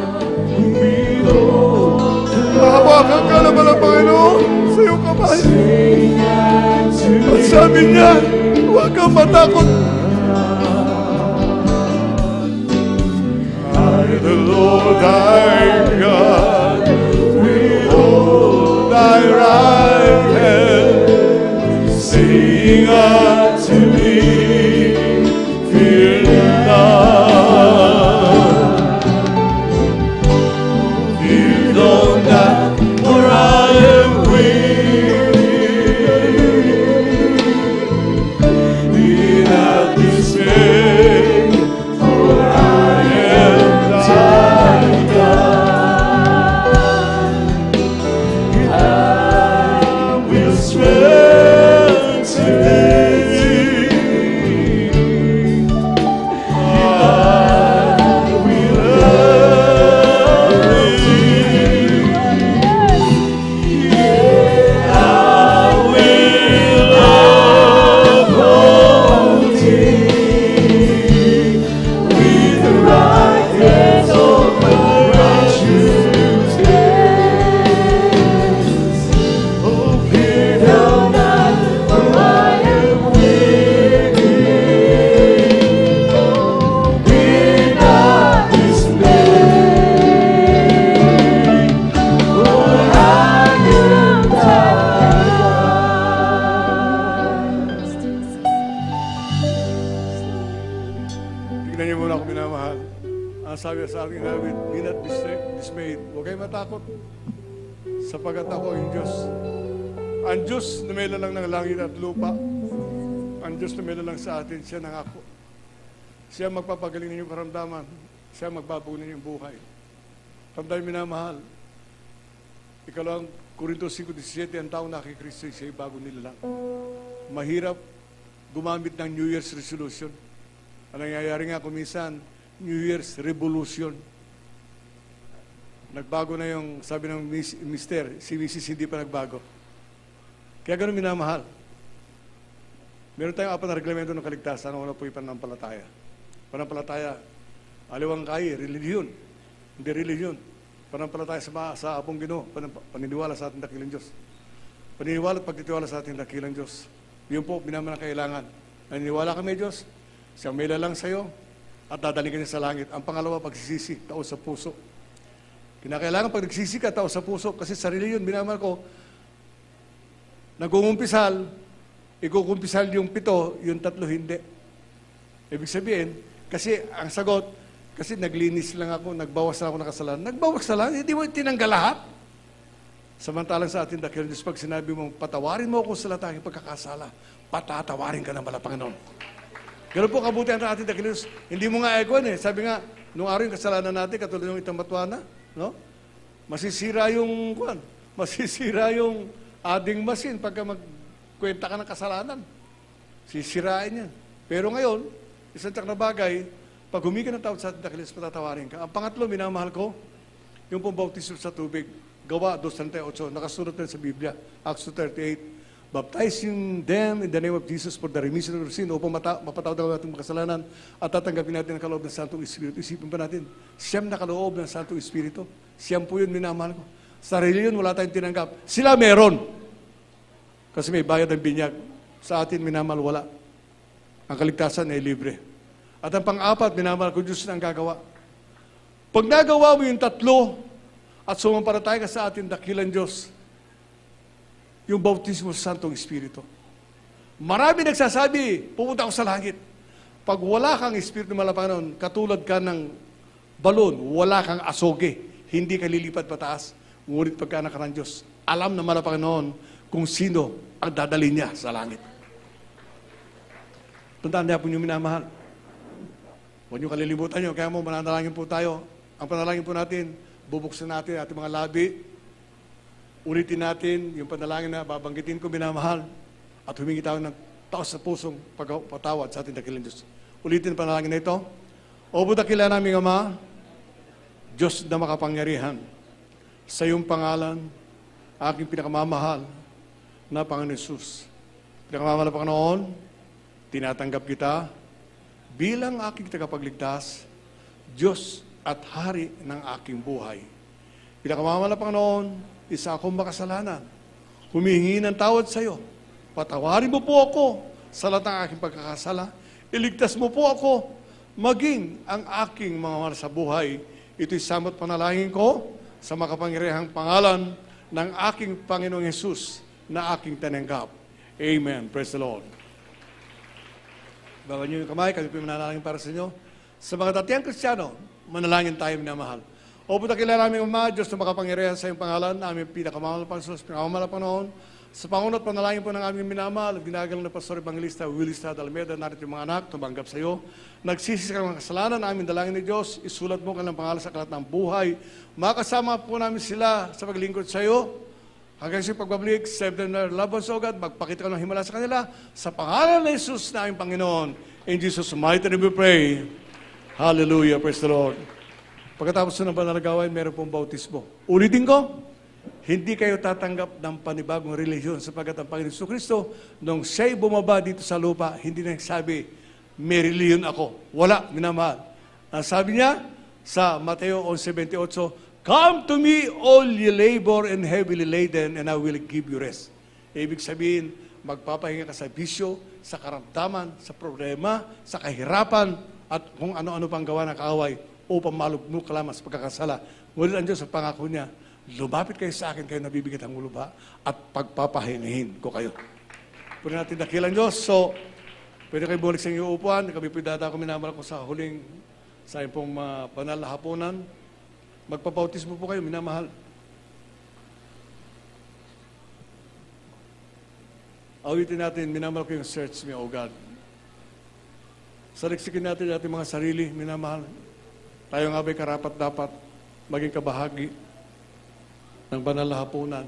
Mahawakan ka naman ang Panginoon sa iyong kamay. At sabi niya, huwag kang matakot. Lord thy God, with all thy right hand, saying unto me, fear not, fear not, for I am with thee. Be not dismayed, for I am thy God. I will strengthen thee. I will love thee. I will uphold thee with the right hands of righteousness. Oh, fear thou not, for I am with thee. Be not dismayed, for I am thy God. Tignan niyo muna ako, minamahal. Ang sabi sa aking David, be not dismayed. Huwag kayong matakot, sapagkat ako ang Diyos. Ang Diyos na may lalang ng langit at lupa. Ang Diyos na may lalang sa atin, siya nangako. Siya magpapagaling ninyong karamdaman. Siya magbabago ninyong buhay. Tandaan, minamahal, ikalawang Korinto 5:17, ang taong nakikristo, siya bago nila lang. Mahirap gumamit ng New Year's resolution. Ang nangyayari nga kumisan, New Year's revolution. Nagbago na yung, sabi ng mister, si Mrs. hindi pa nagbago. Kaya ganun, minamahal. Meron tayong 4 na reglamento ng kaligtasan. Una po yung pananampalataya. Pananampalataya, aliwang kay, religion. Hindi religion. Pananampalataya sa apong Ginoo. Paniniwala sa ating dakilang Diyos. Paniniwala at pagtitiwala sa ating dakilang Diyos. Yun po, minaman ang kailangan. Naniniwala kami, Diyos, siyang may lalang sa'yo at dadaling ka niya sa langit. Ang pangalawa, pagsisisi, tao sa puso. Kinakailangan pag nagsisi ka, tao sa puso. Kasi sa religion, minaman ko, nagungumpisal, ikukumpisal yung 7, yung 3 hindi. Ibig sabihin, kasi ang sagot, kasi naglinis lang ako, nagbawas lang ako ng kasalanan. Nagbawas na lang, hindi mo tinanggal lahat. Samantalang sa ating dakilang Diyos, pag sinabi mo, patawarin mo ako sa lahat aking pagkakasala, patatawarin ka ng mala Panginoon. Ganun po kabuti ang ating dakilang Diyos. Hindi mo nga egon eh. Sabi nga, nung araw yung kasalanan natin, katulad yung Itambatwana, no? Masisira yung ading machine pagka magkwenta ka ng kasalanan. Sisirain yan. Pero ngayon, isang tsak na bagay, pag humingi ng tawad sa ating dakilang Diyos, patatawarin ka. Ang pangatlo, minamahal ko, yung pambautismo sa tubig. Gawa 2:38, nakasunod na sa Biblia, Acts 2:38. Baptizing them in the name of Jesus for the remission of sin, upang mapatawad ang ating kasalanan at tatanggapin natin ang kaloob ng Santong Espiritu. Isipin pa natin, siyam na kaloob ng Santong Espiritu. Siyam po yun, minamahal ko. Sa reliyon, wala tayong tinanggap. Sila meron. Kasi may bayad ng binyag. Sa atin, minamahal, wala. Ang kaligtasan ay libre. At ang pang-apat, minamahal ko, Diyos na ang gagawa. Pag nagawa mo yung 3, at sumampalataya ka sa ating dakilang Diyos, yung bautismo sa Santong Espiritu. Marami nagsasabi, pupunta ako sa langit. Pag wala kang Espiritu ng Panginoon, katulad ka ng balon, wala kang asoge, hindi ka lilipat pataas. Ngunit pagka anak ka ng Diyos, alam na Panginoon kung sino ang dadalhin niya sa langit. Tandaan niya po niyo minamahal. Huwag niyo kalilimutan niyo, kaya mo mananalangin po tayo. Ang panalangin po natin, bubuksan natin ating mga labi. Ulitin natin yung panalangin na babanggitin ko, minamahal. At humingi tayo ng taos sa pusong patawad sa ating dakilang Diyos. Ulitin ang panalangin na ito. O dakila naming Ama, Diyos na makapangyarihan, sa iyong pangalan, aking pinakamamahal na Panginoon Jesus. Pinakamamahal na Panginoon, tinatanggap kita bilang aking tagapagligtas, Diyos at Hari ng aking buhay. Pinakamamahal na Panginoon, isa akong makasalanan. Humihingi ng tawad sa iyo. Patawarin mo po ako sa lahat ng aking pagkakasala. Iligtas mo po ako, maging ang aking mga mahal sa buhay, Ito'y samot panalangin ko sa makapangyarihang pangalan ng aking Panginoong Hesus na aking tinanggap. Amen. Praise the Lord. Bawa niyo yung kamay, kami po manalangin para sa inyo. Sa mga datiyang Kristiyano, manalangin tayo minamahal. O po takilala namin Ama, Diyos na makapangyarihan sa iyong pangalan, aming pinakamahal na Panginoon, pinakamahal na Panginoon. Sa pangunot panalangin po ng aming minamahal, ginagalang na Pastor Evangelista Willis Almeida, narito yung mga anak, tumanggap sa iyo. Nagsisi ka ng kasalanan, aming dalangin ni Diyos, isulat mo kanilang pangalan sa aklat ng buhay. Makasama po namin sila sa paglingkod sa iyo. Hanggang sa pagbabalik, save them their loved ones, O God, magpakita ka ng himala sa kanila. Sa pangalan ng Jesus na aming Panginoon. In Jesus' mighty name we pray. Hallelujah, praise the Lord. Pagkatapos ng banal na gawain, meron pong bautismo. Ulitin ko, hindi kayo tatanggap ng panibagong relihiyon sapagkat ang Panginoon Kristo, nung siya'y bumaba dito sa lupa, hindi na nagsabi, may relihiyon ako. Wala, minamahal. Ang sabi niya sa Mateo 11:28, come to me, all ye labor and heavily laden, and I will give you rest. Ibig sabihin, magpapahinga ka sa bisyo, sa karamdaman, sa problema, sa kahirapan, at kung ano-ano pang gawa ng kaaway, upang malugmok ka lamang sa pagkakasala. Ngunit ang Diyos sa pangako niya, lumapit kayo sa akin, kayo nabibigat ang lupa, at pagpapahingahin ko kayo. Pwede natin dakilang Diyos. So, pwede kayo bumalik sa inyong upuan. Kami po dadako minamahal ko sa huling, sa inyong pong banal na hapunan. Magpapautismo po kayo, minamahal. Awitin natin, minamahal ko yung search me, O God. Saliksikin natin ating mga sarili, minamahal. Tayo nga ba'y karapat dapat maging kabahagi ng banal na hapunan.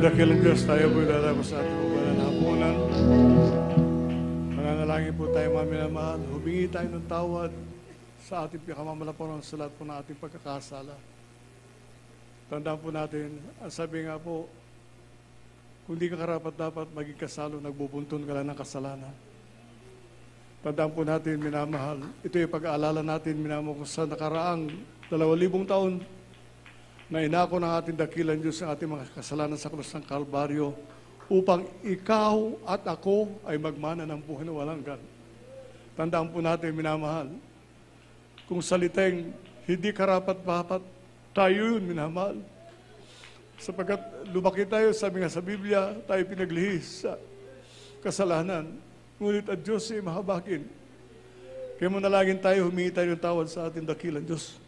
dakilang Diyos, tayo po ilalabas sa ating upanan na hapunan. Mananalangin po tayo, mga minamahal. Humingi tayo ng tawad sa ating pinakamamalaparan sa lahat po ng ating pagkakasala. Tandaan po natin, ang sabi nga po, kung di ka karapat-dapat maging kasalo, nagbubuntun ka lang ng kasalanan. Tandaan po natin, minamahal, ito yung pag-aalala natin, minamahal, kung sa nakaraang 2,000 taon, na inako ng ating dakilang Diyos ang ating mga kasalanan sa krus ng Kalbaryo upang ikaw at ako ay magmana ng buhay na walang hanggan. Tandaan po natin, minamahal, kung saliteng hindi karapat-dapat, tayo yun, minamahal. Sapagkat lumaki tayo, sabi nga sa Biblia, tayo pinaglihis sa kasalanan. Ngunit ang Diyos ay mahabakin. Kaya manalangin tayo, humingi tayo ng tawad sa ating dakilang Diyos.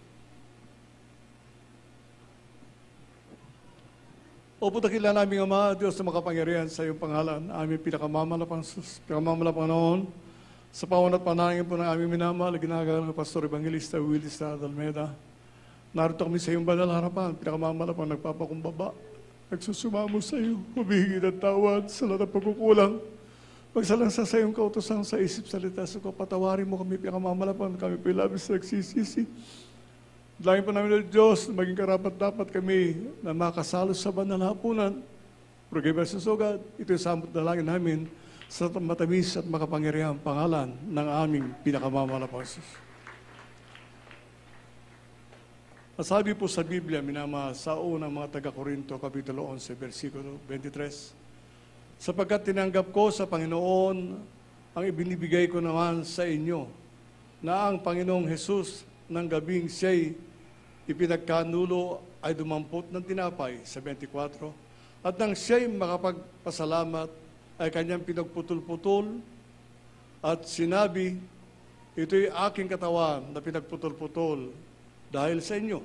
Opo, dakila namin Ama, Diyos na makapangyarihan sa iyong pangalan, aming pinakamalapang noon, sa pawan at panangin po ng aming minamahal, ginagawa ng Pastor Evangelista Willis Almeida. Narito kami sa iyong banal harapan, pinakamalapang nagpapakumbaba, nagsusumamo sa iyo, humihingi ng tawad sa lahat ng pagkukulang. Magsalangsa sa iyong kautosan sa isip salita, sa patawarin mo kami, pinakamalapang kami pilabis na nagsisisi. Dalangin po namin ng Diyos, maging karapat-dapat kami na makasalo sa banal na hapunan. Forgive us, O God. Ito yung samot dalangin namin sa matamis at makapangyarihang pangalan ng aming pinakamamalapan. Masabi po sa Biblia, minamahal, sa unang mga taga-Korinto, Kapitulo 11, versikulo 23, sapagkat tinanggap ko sa Panginoon ang ibinibigay ko naman sa inyo, na ang Panginoong Jesus ng gabing siya'y ipinagkanulo ay dumampot ng tinapay sa 24, at nang siya'y makapagpasalamat ay kanyang pinagputol-putol at sinabi, ito'y aking katawan na pinagputol-putol dahil sa inyo.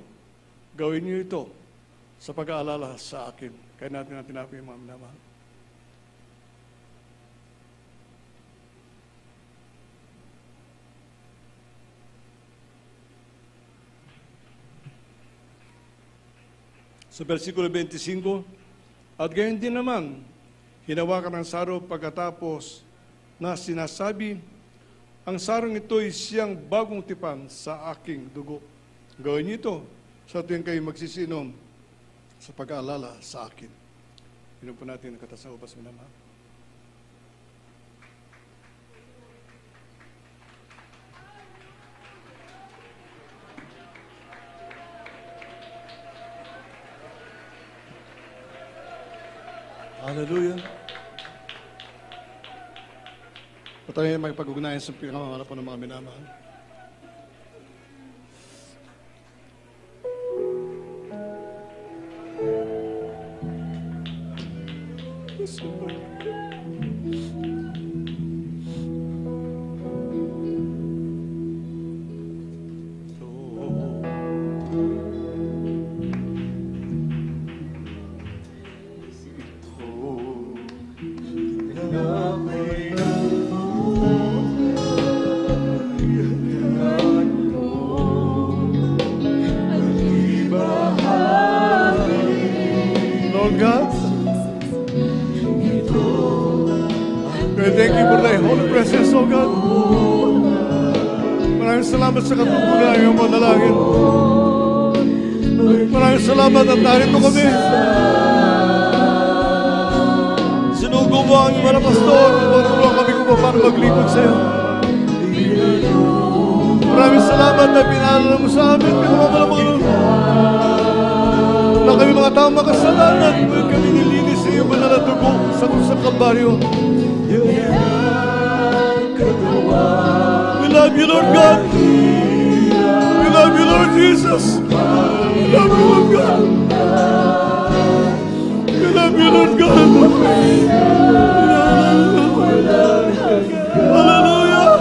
Gawin niyo ito sa pag-aalala sa akin. Kaya natin ang tinapay, mga minamahal. Sa versikulo 25, at gayon din naman, hinawakan ang saro pagkatapos na sinasabi, ang sarong ito'y siyang bagong tipan sa aking dugo. Gawin niyo ito sa tuwing kayo magsisinom sa pag-aalala sa akin. Inom po natin ang katas na ubas, minamahal. Hallelujah. Patayin may pag-ugnayan sa pinakamalapang po ng mga minamahal. Thank you for thy holy presence, O God. Maraming salamat sa katutunan ng iyong panalangin. Maraming salamat at narito kami. Sinugo mo ang iyong mga pastor. Matulungan kami kung paano maglingkod sa iyo. Maraming salamat na pinaalala mo sa amin. Pinakamalapang na kami mga tama kasalanan. Ngunit kami nilinis sa iyo banal na dugo sa krus ng Kalbaryo. We love you, Lord God. We love you, Lord Jesus. We love you, Lord God. We love you, Lord God. Hallelujah.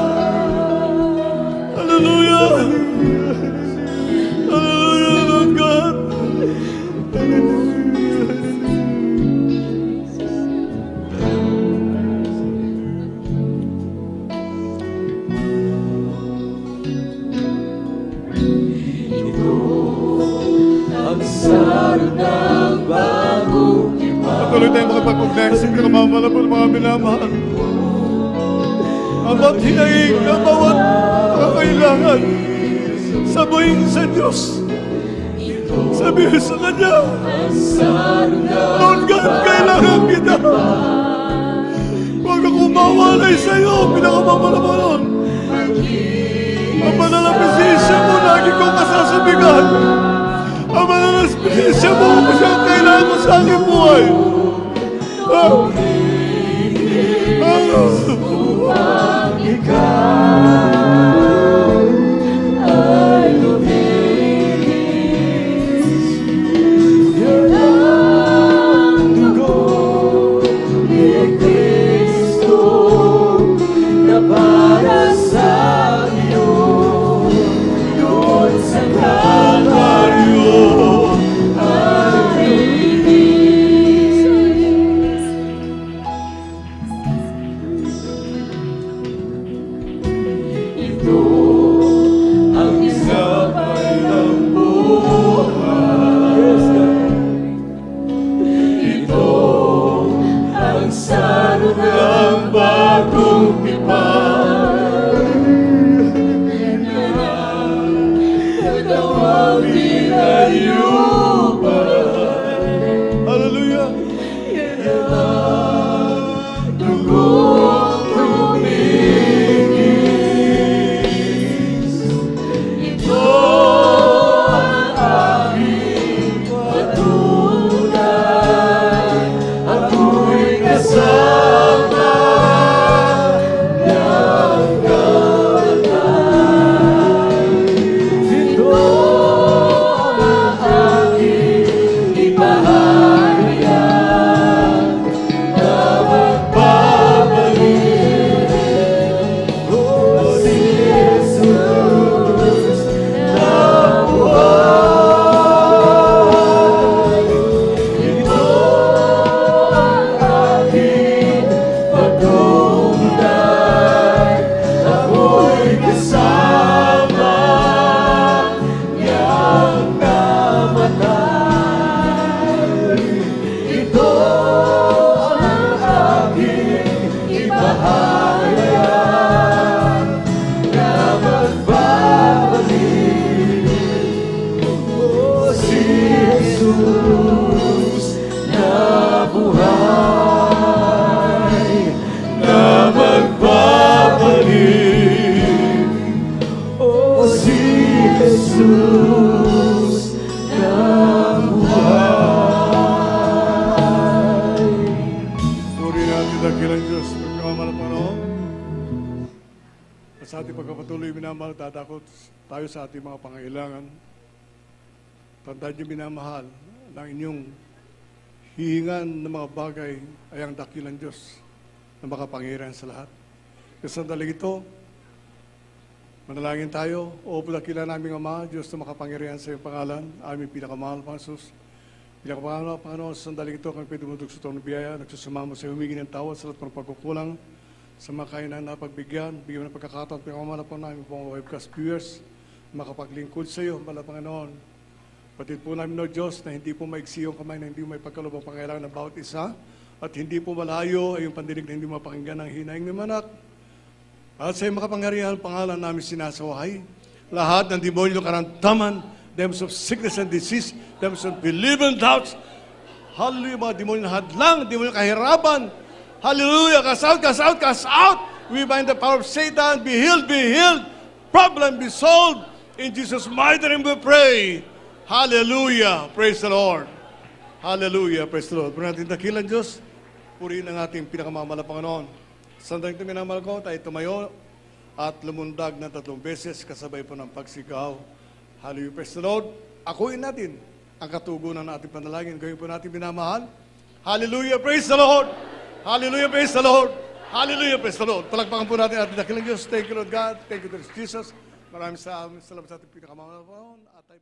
Hallelujah. Hallelujah, Lord God. Patuloy tayong makapag-ugnayan sa pinakamamalap ng mga minamahal. Ama't hinaing na bawat kakailangan sabuhin sa Diyos. Sabihin sa Kanya, Lord God, kailangan kita. Huwag akong mawalay sa iyo, pinakamamalaman. Ang manalapisisya mo, lagi kong kasasabigan. Ang manalapisisya mo, kung siya kailangan ko sa aking buhay. dakilang Diyos, pagkamamahal ng Panginoon. At sa ating pagkapatuloy, minamahal, tatakot tayo sa ating mga pangailangan. Tandaan niyo, minamahal, ng inyong hihingan ng mga bagay ay ang dakilang Diyos na makapangyarihan sa lahat. Kasi sandaling ito, manalangin tayo. O dakilan naming Ama, Diyos na makapangyarihan sa iyong pangalan, aming pinakamahal, Panginoon. Pinakamahal, Panginoon, sa sandaling ito, kami pinumudog sa itong biyaya, nagsusumamo sa humingi ng tawad sa lahat ng pagkukulang, sa mga kainan na pagbigyan, bigyan ng pagkakataon, pinakamahal po namin po mga webcast viewers, makapaglingkod sa iyo, Mahal na Panginoon. Patid po namin, Lord Diyos, na hindi po maiksi yung kamay, na hindi may pagkalubang pangailangan ng bawat isa, at hindi po malayo ay yung pandinig na hindi mapakinggan ng hinaing ng manak. At sa iyong makapangyarihan, pangalan namin sinasawahay, lahat ng demonyo karantaman, demons of sickness and disease, demons of belief and doubts, hallelujah, mga demonyo na hadlang, demonyo kahirapan, hallelujah, cast out, cast out, cast out. We bind the power of Satan, be healed, problem be solved. In Jesus' mighty name we pray. Hallelujah, praise the Lord. Hallelujah, praise the Lord. Pura natin dakilan Diyos, purihin ang ating pinakamamahal na Panginoon. Sandaling ito minamahal ko, tayo tumayo at lumundag na 3 beses kasabay po ng pagsigaw. Hallelujah, praise the Lord. Akuin natin ang katugunan ng ating panalangin. Gawin po natin minamahal. Hallelujah, praise the Lord. Hallelujah, praise the Lord. Hallelujah, praise the Lord. Palagpakan po natin ating dakilang Diyos. Thank you, Lord God. Thank you, Lord Jesus. Maraming salamat sa ating pinakamamahal na Panginoon.